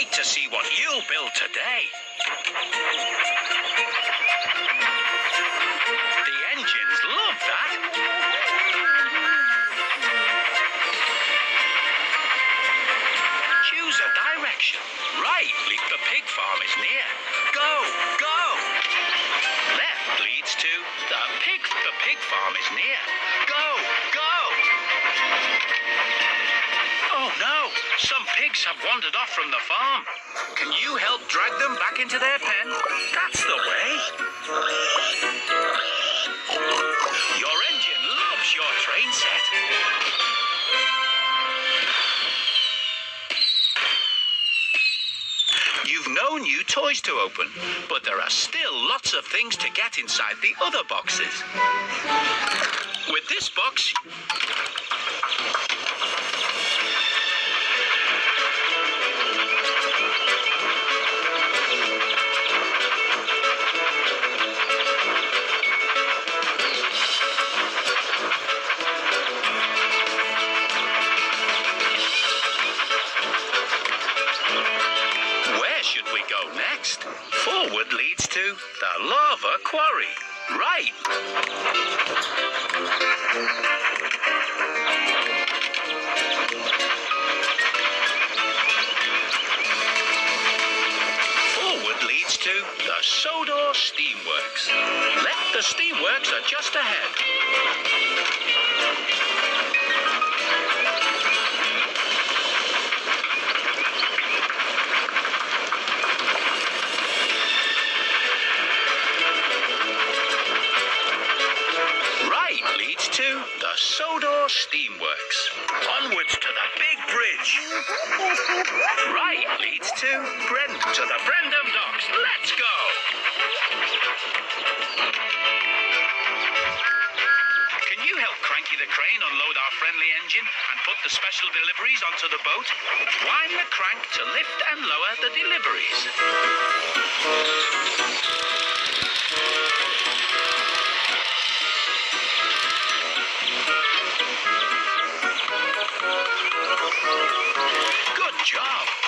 wait to see what you'll build today. The engines love that. Choose a direction. Right, the pig farm is near. Go, go. Left leads to the pig farm is near. Go, go. Oh no, some pigs have wandered off from the farm. Can you help drag them back into their pen? That's the way. Your engine loves your train set. You've no new toys to open, but there are still lots of things to get inside the other boxes. With this box, should we go next? Forward leads to the lava quarry. Right. Forward leads to the Sodor Steamworks. Left, the steamworks are just ahead. To the Sodor Steamworks. Onwards to the big bridge. Right leads to the Brendam Docks. Let's go. Can you help Cranky the Crane unload our friendly engine and put the special deliveries onto the boat? Wind the crank to lift and lower the deliveries. Good job.